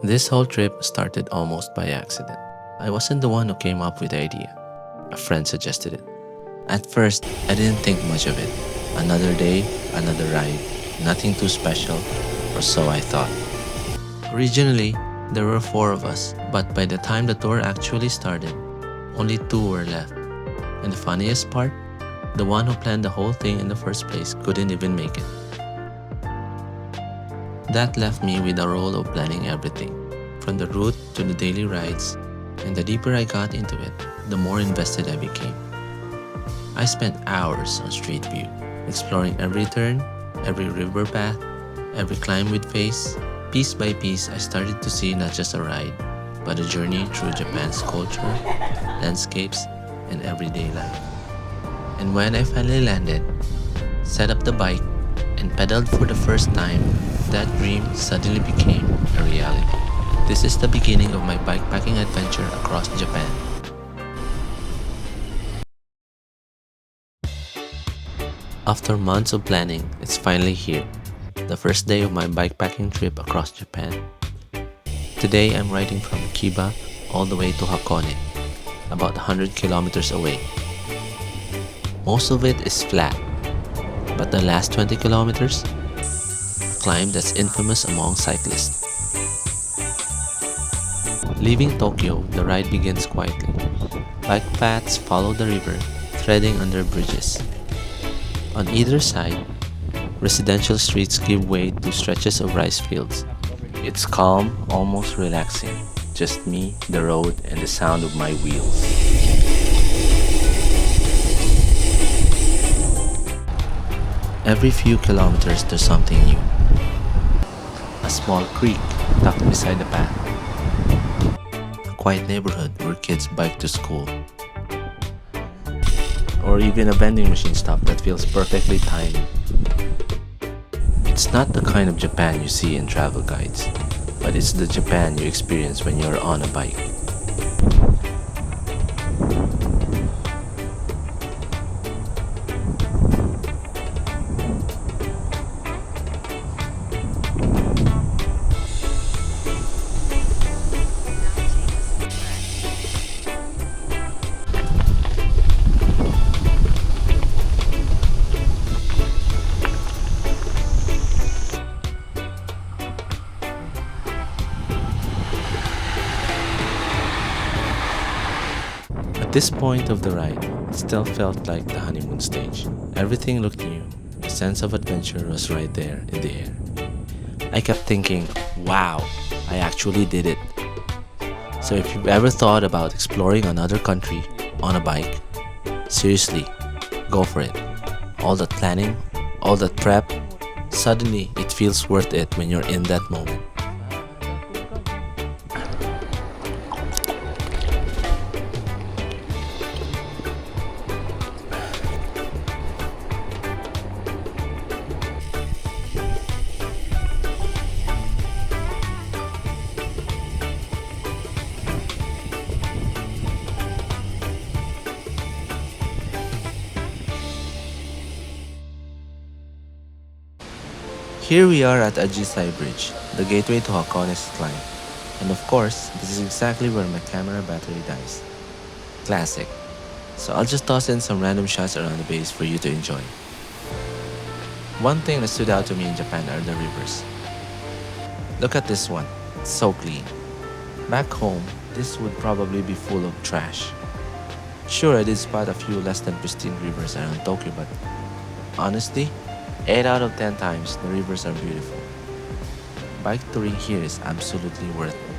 This whole trip started almost by accident. I wasn't the one who came up with the idea. A friend suggested it. At first, I didn't think much of it. Another day, another ride, nothing too special, or so I thought. Originally, there were 4 of us, but by the time the tour actually started, only 2 were left. And the funniest part, the one who planned the whole thing in the first place couldn't even make it. That left me with the role of planning everything, from the route to the daily rides, and the deeper I got into it, the more invested I became. I spent hours on Street View, exploring every turn, every river path, every climb with face. Piece by piece, I started to see not just a ride, but a journey through Japan's culture, landscapes, and everyday life. And when I finally landed, set up the bike, and pedaled for the first time, that dream suddenly became a reality. This is the beginning of my bikepacking adventure across Japan. After months of planning, it's finally here. The first day of my bikepacking trip across Japan. Today I'm riding from Kiba all the way to Hakone, about 100 kilometers away. Most of it is flat, but the last 20 kilometers, a climb that's infamous among cyclists. Leaving Tokyo, the ride begins quietly. Bike paths follow the river, threading under bridges. On either side, residential streets give way to stretches of rice fields. It's calm, almost relaxing. Just me, the road, and the sound of my wheels. Every few kilometers there's something new. A small creek tucked beside the path. A quiet neighborhood where kids bike to school. Or even a vending machine stop that feels perfectly timed. It's not the kind of Japan you see in travel guides, but it's the Japan you experience when you're on a bike. At this point of the ride, it still felt like the honeymoon stage. Everything looked new. The sense of adventure was right there in the air. I kept thinking, wow, I actually did it. So if you've ever thought about exploring another country on a bike, seriously, go for it. All that planning, all that prep, suddenly it feels worth it when you're in that moment. Here we are at Ajisai Bridge, the gateway to Hakone's climb. And of course, this is exactly where my camera battery dies. Classic. So I'll just toss in some random shots around the base for you to enjoy. One thing that stood out to me in Japan are the rivers. Look at this one, it's so clean. Back home, this would probably be full of trash. Sure, I did spot a few less than pristine rivers around Tokyo, but honestly, 8 out of 10 times, the rivers are beautiful. Bike touring here is absolutely worth it.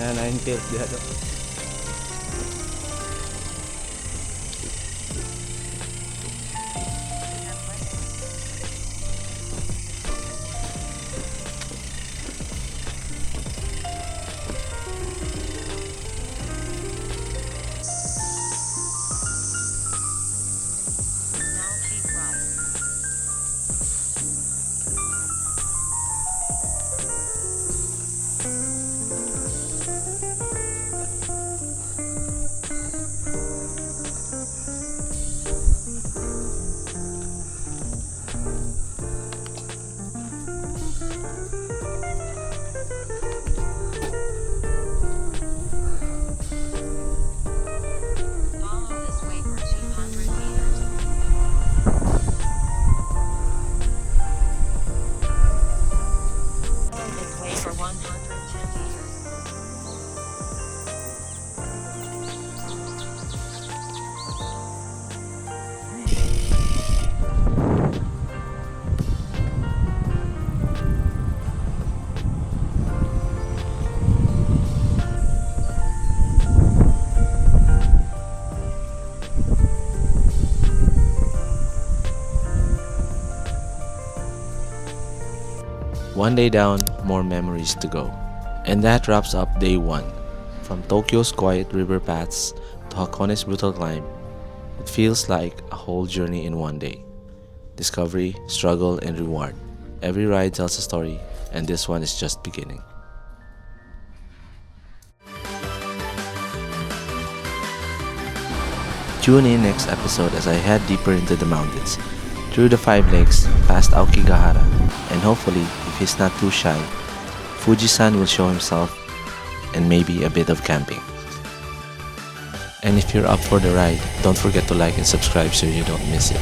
na 9 pills diha do. Follow this way for 200 meters. Follow this way for 110 meters. One day down, more memories to go. And that wraps up day 1. From Tokyo's quiet river paths to Hakone's brutal climb, it feels like a whole journey in one day. Discovery, struggle, and reward. Every ride tells a story, and this one is just beginning. Tune in next episode as I head deeper into the mountains, through the 5 lakes, past Aokigahara, and hopefully, if he's not too shy, Fuji-san will show himself, and maybe a bit of camping. And if you're up for the ride, don't forget to like and subscribe so you don't miss it.